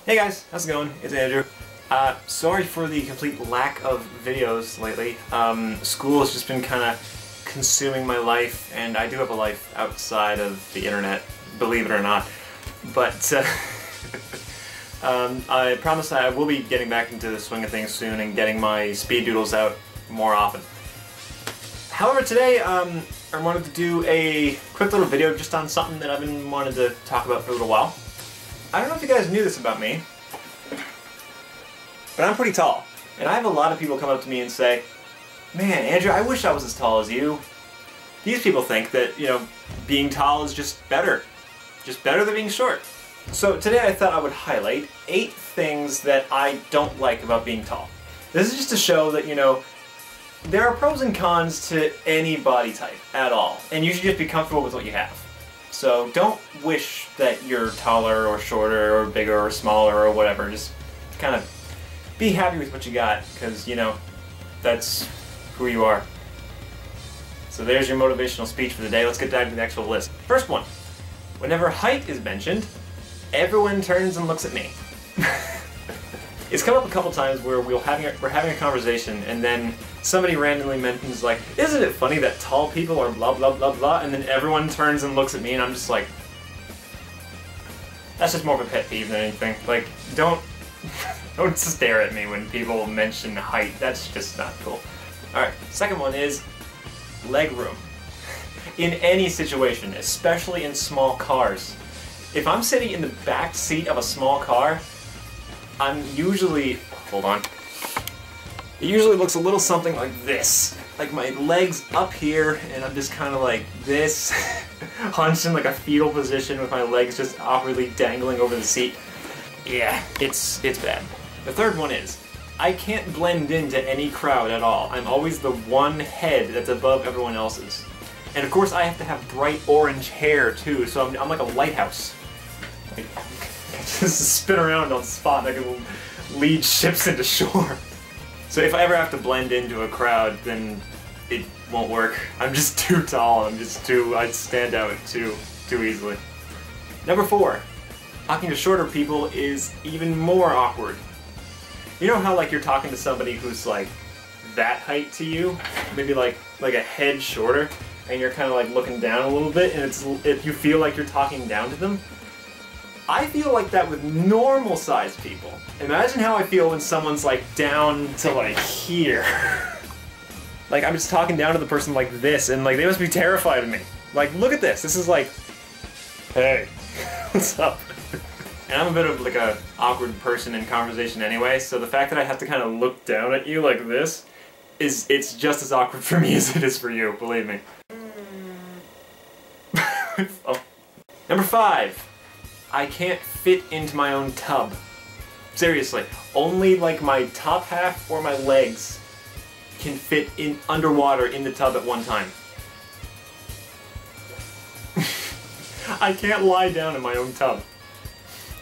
Hey guys, how's it going? It's Andrew. Sorry for the complete lack of videos lately. School has just been kind of consuming my life, and I do have a life outside of the internet, believe it or not. But I promise I will be getting back into the swing of things soon and getting my speed doodles out more often. However, today I wanted to do a quick little video just on something that I've been wanting to talk about for a little while. I don't know if you guys knew this about me, but I'm pretty tall. And I have a lot of people come up to me and say, "Man, Andrew, I wish I was as tall as you." These people think that, you know, being tall is just better than being short. So today I thought I would highlight 8 things that I don't like about being tall. This is just to show that, you know, there are pros and cons to any body type at all, and you should just be comfortable with what you have. So don't wish that you're taller or shorter or bigger or smaller or whatever. Just kind of be happy with what you got, because, you know, that's who you are. So there's your motivational speech for the day. Let's get down to the actual list. First one. Whenever height is mentioned, everyone turns and looks at me. It's come up a couple times where we're having a conversation, and then somebody randomly mentions, like, "Isn't it funny that tall people are blah blah blah blah," and then everyone turns and looks at me, and I'm just like, that's just more of a pet peeve than anything. Like, don't stare at me when people mention height. That's just not cool. Alright, second one is leg room. In any situation, especially in small cars. If I'm sitting in the back seat of a small car, I'm usually, hold on, it usually looks a little something like this. Like my legs up here, and I'm just kind of like this, hunched in like a fetal position with my legs just awkwardly dangling over the seat. Yeah, it's bad. The third one is, I can't blend into any crowd at all. I'm always the one head that's above everyone else's. And of course I have to have bright orange hair too, so I'm like a lighthouse. Like, just spin around on the spot and I can lead ships into shore. So if I ever have to blend into a crowd, then it won't work. I'm just too tall. I'd stand out too easily. Number 4. Talking to shorter people is even more awkward. You know how, like, you're talking to somebody who's like that height to you, maybe like a head shorter, and you're kind of like looking down a little bit, and if you feel like you're talking down to them. I feel like that with normal sized people. Imagine how I feel when someone's like down to like here. Like I'm just talking down to the person like this, and like they must be terrified of me. Like, look at this. This is like, hey, what's up? And I'm a bit of like a awkward person in conversation anyway, so the fact that I have to kind of look down at you like this it's just as awkward for me as it is for you, believe me. Oh. Number 5. I can't fit into my own tub. Seriously, only like my top half or my legs can fit in underwater in the tub at one time. I can't lie down in my own tub.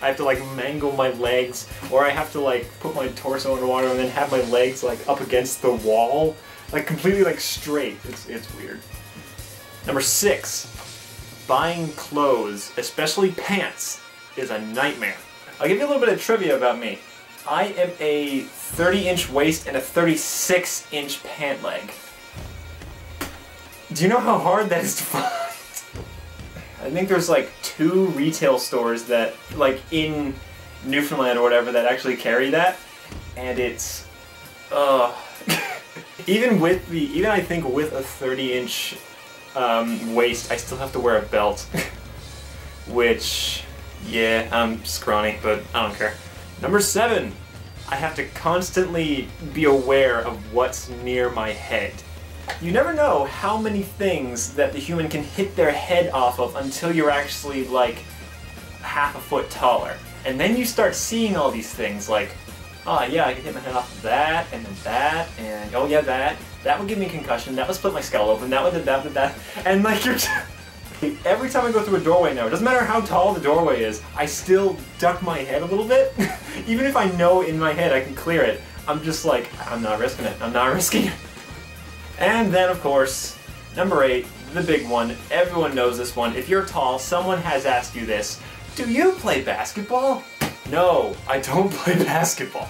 I have to like mangle my legs, or I have to like put my torso underwater and then have my legs like up against the wall, like completely like straight. It's weird. Number 6. Buying clothes, especially pants, is a nightmare. I'll give you a little bit of trivia about me. I am a 30-inch waist and a 36-inch pant leg. Do you know how hard that is to find? I think there's like 2 retail stores that, like in Newfoundland or whatever, that actually carry that, and it's, even I think with a 30-inch waist, I still have to wear a belt. Which, yeah, I'm scrawny, but I don't care. Number 7. I have to constantly be aware of what's near my head. You never know how many things that the human can hit their head off of until you're actually like half a foot taller. And then you start seeing all these things like, oh yeah, I can hit my head off of that, and then that, and oh yeah, that would give me a concussion, that would split my skull open, that would that, and like you're every time I go through a doorway now, it doesn't matter how tall the doorway is, I still duck my head a little bit. Even if I know in my head I can clear it, I'm just like, I'm not risking it, I'm not risking it. And then of course, number 8, the big one, everyone knows this one. If you're tall, someone has asked you this, do you play basketball? No, I don't play basketball.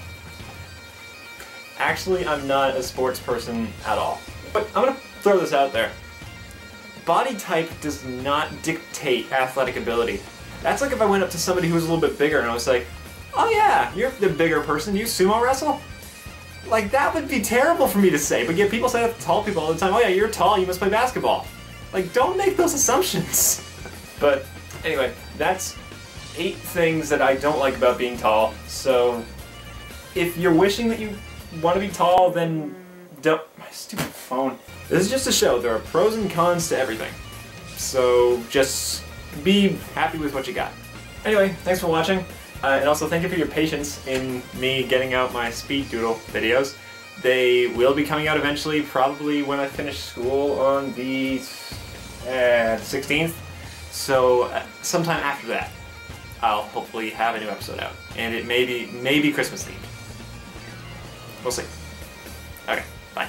Actually, I'm not a sports person at all. But I'm gonna throw this out there. Body type does not dictate athletic ability. That's like if I went up to somebody who was a little bit bigger and I was like, oh yeah, you're the bigger person, you sumo wrestle? Like, that would be terrible for me to say, but yet people say that to tall people all the time, oh yeah, you're tall, you must play basketball. Like, don't make those assumptions. But anyway, that's 8 things that I don't like about being tall, so if you're wishing that you want to be tall, then don't... My stupid phone. This is just a show. There are pros and cons to everything. So just be happy with what you got. Anyway, thanks for watching. And also thank you for your patience in me getting out my speed doodle videos. They will be coming out eventually, probably when I finish school on the 16th. So sometime after that, I'll hopefully have a new episode out. And it may be Christmas themed. We'll see. Okay, bye.